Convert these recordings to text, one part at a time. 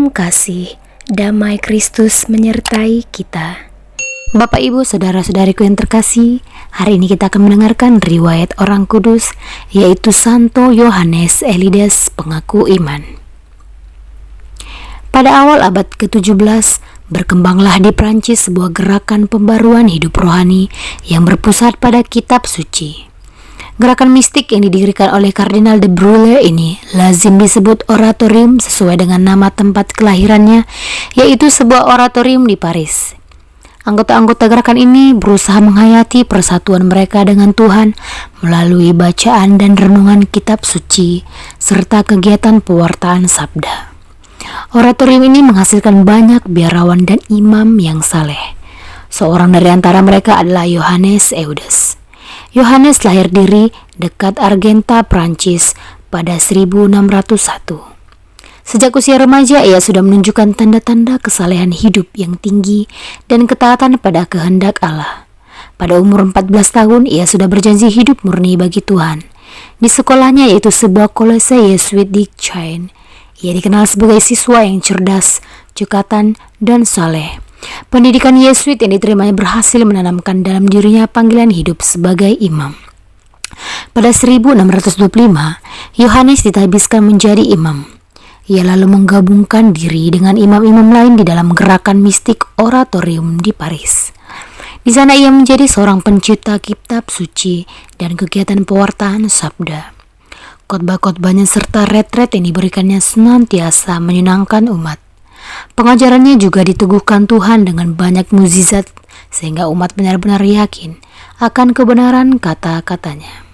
Salam kasih, damai Kristus menyertai kita. Bapak Ibu saudara-saudariku yang terkasih, hari ini kita akan mendengarkan riwayat orang kudus, yaitu Santo Yohanes Elides pengaku iman. Pada awal abad ke-17, berkembanglah di Prancis sebuah gerakan pembaruan hidup rohani yang berpusat pada kitab suci. Gerakan mistik yang didirikan oleh Kardinal de Broglie ini lazim disebut oratorium sesuai dengan nama tempat kelahirannya, yaitu sebuah oratorium di Paris. Anggota-anggota gerakan ini berusaha menghayati persatuan mereka dengan Tuhan melalui bacaan dan renungan kitab suci serta kegiatan pewartaan sabda. Oratorium ini menghasilkan banyak biarawan dan imam yang saleh. Seorang dari antara mereka adalah Yohanes Eudes. Yohanes lahir diri dekat Argenta, Prancis pada 1601. Sejak usia remaja, ia sudah menunjukkan tanda-tanda kesalehan hidup yang tinggi dan ketaatan pada kehendak Allah. Pada umur 14 tahun, ia sudah berjanji hidup murni bagi Tuhan. Di sekolahnya, yaitu sebuah kolese Yesuit di Caen, ia dikenal sebagai siswa yang cerdas, cekatan, dan saleh. Pendidikan Yesuit yang diterimanya berhasil menanamkan dalam dirinya panggilan hidup sebagai imam. Pada 1625, Yohanes ditabiskan menjadi imam. Ia lalu menggabungkan diri dengan imam-imam lain di dalam gerakan mistik oratorium di Paris. Di sana ia menjadi seorang pencipta kitab suci dan kegiatan pewartaan sabda. Khotbah-khotbahnya serta retret yang diberikannya senantiasa menyenangkan umat. Pengajarannya juga diteguhkan Tuhan dengan banyak mukjizat sehingga umat benar-benar yakin akan kebenaran kata-katanya.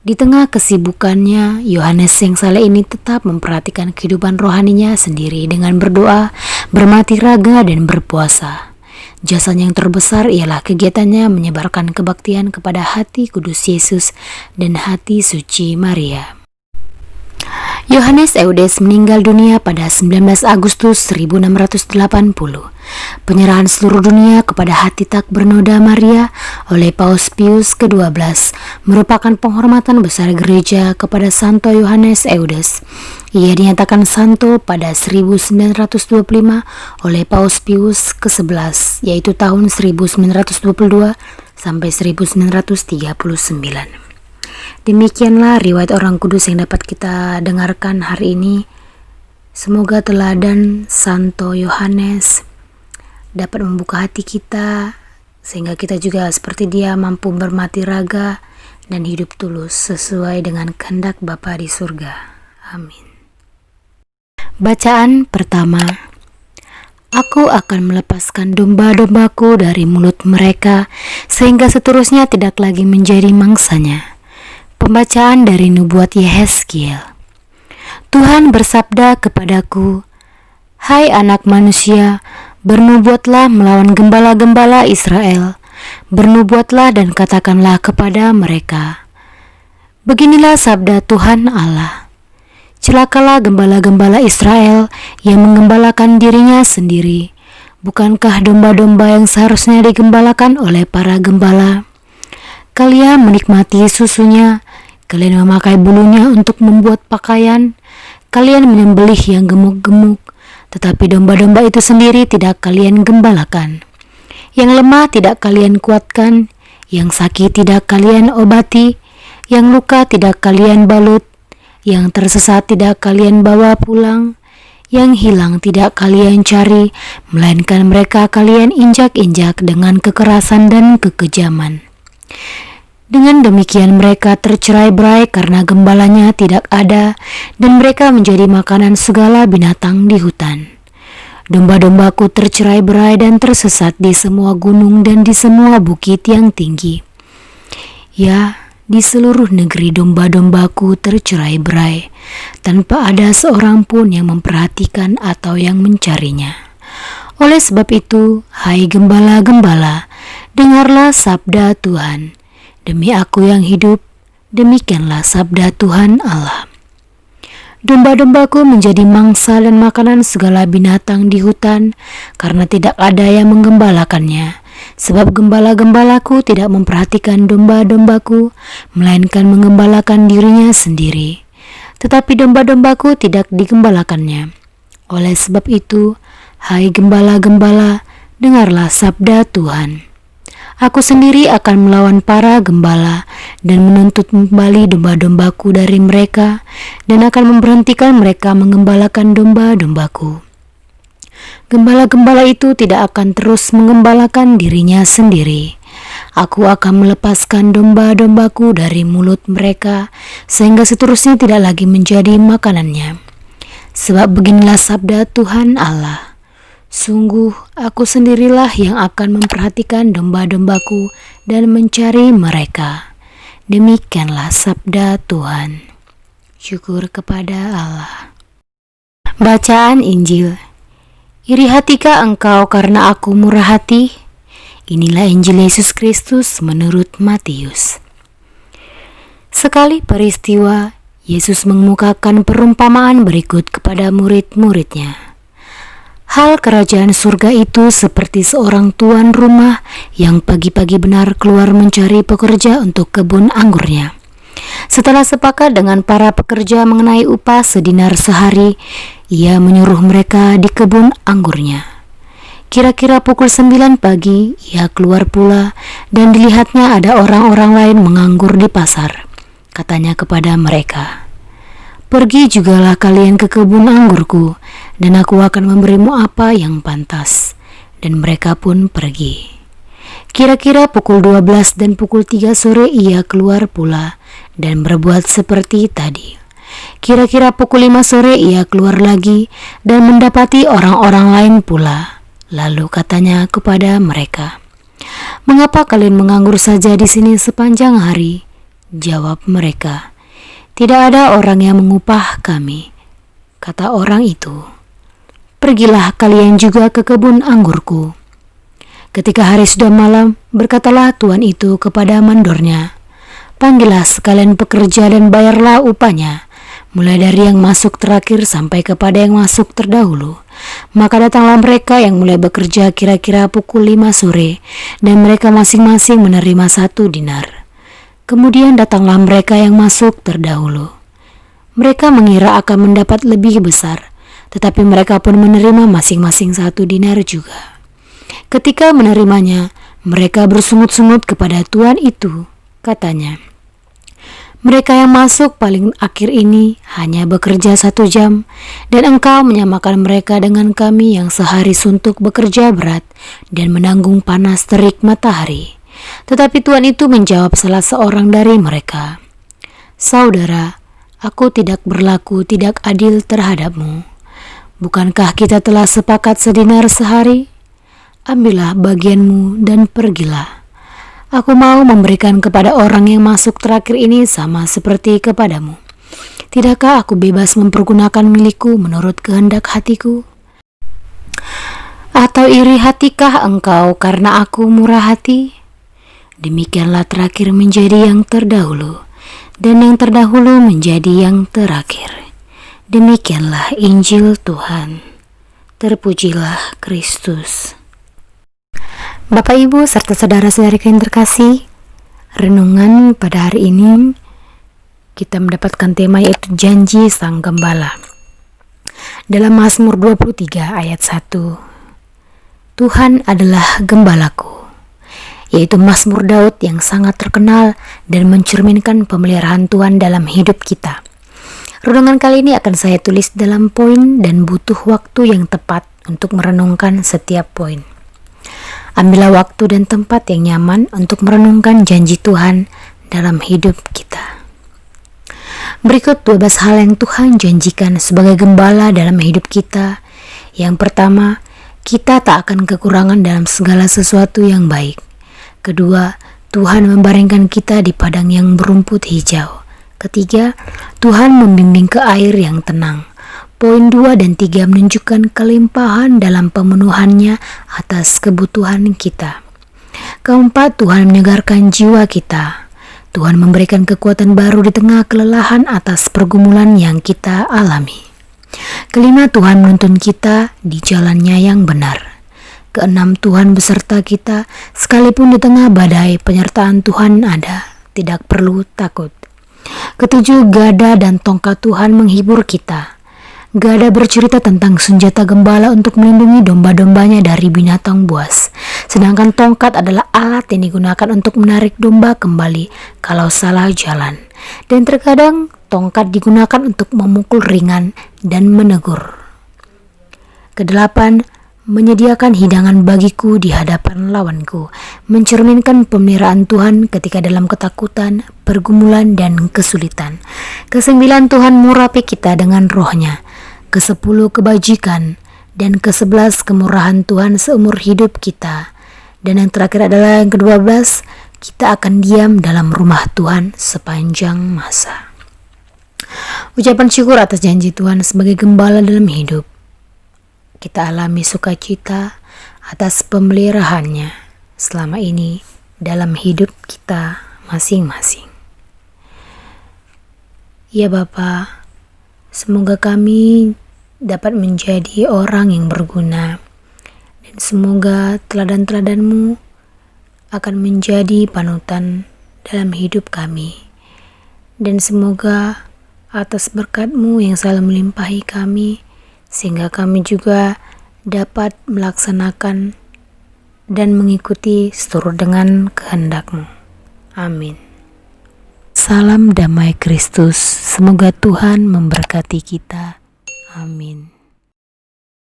Di tengah kesibukannya, Yohanes yang saleh ini tetap memperhatikan kehidupan rohaninya sendiri dengan berdoa, bermati raga, dan berpuasa. Jasanya yang terbesar ialah kegiatannya menyebarkan kebaktian kepada hati kudus Yesus dan hati suci Maria. Yohanes Eudes meninggal dunia pada 19 Agustus 1680. Penyerahan seluruh dunia kepada hati tak bernoda Maria oleh Paus Pius ke-12 merupakan penghormatan besar gereja kepada Santo Yohanes Eudes. Ia dinyatakan santo pada 1925 oleh Paus Pius ke-11, yaitu tahun 1922 sampai 1939. Demikianlah riwayat orang kudus yang dapat kita dengarkan hari ini. Semoga teladan Santo Yohanes dapat membuka hati kita, sehingga kita juga seperti dia mampu bermati raga dan hidup tulus sesuai dengan kehendak Bapa di surga. Amin. Bacaan pertama. Aku akan melepaskan domba-dombaku dari mulut mereka, sehingga seterusnya tidak lagi menjadi mangsanya. Pembacaan dari nubuat Yehezkiel. Tuhan bersabda kepadaku, "Hai anak manusia, bernubuatlah melawan gembala-gembala Israel. Bernubuatlah dan katakanlah kepada mereka, beginilah sabda Tuhan Allah. Celakalah gembala-gembala Israel yang menggembalakan dirinya sendiri. Bukankah domba-domba yang seharusnya digembalakan oleh para gembala? Kalian menikmati susunya, kalian memakai bulunya untuk membuat pakaian, kalian menyembelih yang gemuk-gemuk, tetapi domba-domba itu sendiri tidak kalian gembalakan. Yang lemah tidak kalian kuatkan, yang sakit tidak kalian obati, yang luka tidak kalian balut, yang tersesat tidak kalian bawa pulang, yang hilang tidak kalian cari, melainkan mereka kalian injak-injak dengan kekerasan dan kekejaman. Dengan demikian mereka tercerai-berai karena gembalanya tidak ada, dan mereka menjadi makanan segala binatang di hutan. Domba-dombaku tercerai-berai dan tersesat di semua gunung dan di semua bukit yang tinggi. Ya, di seluruh negeri domba-dombaku tercerai-berai, tanpa ada seorang pun yang memperhatikan atau yang mencarinya. Oleh sebab itu, hai gembala-gembala, dengarlah sabda Tuhan. Demi aku yang hidup, demikianlah sabda Tuhan Allah. Domba-dombaku menjadi mangsa dan makanan segala binatang di hutan, karena tidak ada yang menggembalakannya. Sebab gembala-gembalaku tidak memperhatikan domba-dombaku, melainkan menggembalakan dirinya sendiri. tetapi domba-dombaku tidak digembalakannya. Oleh sebab itu, hai gembala-gembala, dengarlah sabda Tuhan. Aku sendiri akan melawan para gembala dan menuntut kembali domba-dombaku dari mereka dan akan memberhentikan mereka mengembalakan domba-dombaku. Gembala-gembala itu tidak akan terus mengembalakan dirinya sendiri. Aku akan melepaskan domba-dombaku dari mulut mereka sehingga seterusnya tidak lagi menjadi makanannya. Sebab beginilah sabda Tuhan Allah. Sungguh aku sendirilah yang akan memperhatikan domba-dombaku dan mencari mereka. Demikianlah sabda Tuhan. Syukur kepada Allah. Bacaan Injil. Iri hatikah engkau karena aku murah hati? Inilah Injil Yesus Kristus menurut Matius. Sekali peristiwa, Yesus mengemukakan perumpamaan berikut kepada murid-muridnya. Hal kerajaan surga itu seperti seorang tuan rumah yang pagi-pagi benar keluar mencari pekerja untuk kebun anggurnya. Setelah sepakat dengan para pekerja mengenai upah sedinar sehari, ia menyuruh mereka di kebun anggurnya. Kira-kira pukul 9 pagi, ia keluar pula dan dilihatnya ada orang-orang lain menganggur di pasar. Katanya kepada mereka, "Pergi jugalah kalian ke kebun anggurku, dan aku akan memberimu apa yang pantas." Dan mereka pun pergi. Kira-kira pukul 12 dan pukul 3 sore ia keluar pula dan berbuat seperti tadi. Kira-kira pukul 5 sore ia keluar lagi dan mendapati orang-orang lain pula. Lalu katanya kepada mereka, "Mengapa kalian menganggur saja di sini sepanjang hari?" Jawab mereka, "Tidak ada orang yang mengupah kami." Kata orang itu, "Pergilah kalian juga ke kebun anggurku." Ketika hari sudah malam, berkatalah tuan itu kepada mandornya, "Panggillah sekalian pekerja dan bayarlah upahnya, mulai dari yang masuk terakhir sampai kepada yang masuk terdahulu." Maka datanglah mereka yang mulai bekerja kira-kira pukul 5 sore, dan mereka masing-masing menerima 1 dinar. Kemudian datanglah mereka yang masuk terdahulu. Mereka mengira akan mendapat lebih besar, tetapi mereka pun menerima masing-masing 1 dinar juga. Ketika menerimanya, mereka bersungut-sungut kepada tuan itu. Katanya, "Mereka yang masuk paling akhir ini hanya bekerja 1 jam, dan engkau menyamakan mereka dengan kami yang sehari suntuk bekerja berat dan menanggung panas terik matahari." Tetapi tuan itu menjawab salah seorang dari mereka, "Saudara, aku tidak berlaku tidak adil terhadapmu. Bukankah kita telah sepakat sedinar sehari? Ambillah bagianmu dan pergilah. Aku mau memberikan kepada orang yang masuk terakhir ini sama seperti kepadamu. Tidakkah aku bebas mempergunakan milikku menurut kehendak hatiku? Atau iri hatikah engkau karena aku murah hati? Demikianlah terakhir menjadi yang terdahulu, dan yang terdahulu menjadi yang terakhir." Demikianlah Injil Tuhan. Terpujilah Kristus. Bapak, Ibu, serta saudara-saudari yang terkasih, renungan pada hari ini kita mendapatkan tema yaitu janji Sang Gembala. Dalam Mazmur 23 ayat 1, "Tuhan adalah gembalaku," yaitu Mazmur Daud yang sangat terkenal dan mencerminkan pemeliharaan Tuhan dalam hidup kita. Renungan kali ini akan saya tulis dalam poin dan butuh waktu yang tepat untuk merenungkan setiap poin. Ambillah waktu dan tempat yang nyaman untuk merenungkan janji Tuhan dalam hidup kita. Berikut 12 hal yang Tuhan janjikan sebagai gembala dalam hidup kita. Yang pertama, kita tak akan kekurangan dalam segala sesuatu yang baik. Kedua, Tuhan membaringkan kita di padang yang berumput hijau. Ketiga, Tuhan membimbing ke air yang tenang. Poin 2 dan 3 menunjukkan kelimpahan dalam pemenuhannya atas kebutuhan kita. Keempat, Tuhan menyegarkan jiwa kita. Tuhan memberikan kekuatan baru di tengah kelelahan atas pergumulan yang kita alami. Kelima, Tuhan menuntun kita di jalannya yang benar. Keenam, Tuhan beserta kita, sekalipun di tengah badai penyertaan Tuhan ada, tidak perlu takut. Ketujuh, gada dan tongkat Tuhan menghibur kita. Gada bercerita tentang senjata gembala untuk melindungi domba-dombanya dari binatang buas. Sedangkan tongkat adalah alat yang digunakan untuk menarik domba kembali kalau salah jalan. Dan terkadang tongkat digunakan untuk memukul ringan dan menegur. Kedelapan, menyediakan hidangan bagiku di hadapan lawanku, mencerminkan pemeliharaan Tuhan ketika dalam ketakutan, pergumulan, dan kesulitan. Kesembilan, Tuhan mengurapi kita dengan roh-Nya. Kesepuluh, kebajikan, dan kesebelas, kemurahan Tuhan seumur hidup kita. Dan yang terakhir adalah yang ke-12, kita akan diam dalam rumah Tuhan sepanjang masa. Ucapan syukur atas janji Tuhan sebagai gembala dalam hidup. Kita alami sukacita atas pemeliharaannya selama ini dalam hidup kita masing-masing. Ya Bapa, semoga kami dapat menjadi orang yang berguna, dan semoga teladan-teladan-Mu akan menjadi panutan dalam hidup kami. Dan semoga atas berkat-Mu yang selalu melimpahi kami, sehingga kami juga dapat melaksanakan dan mengikuti seturut dengan kehendak-Mu. Amin. Salam damai Kristus, semoga Tuhan memberkati kita. Amin.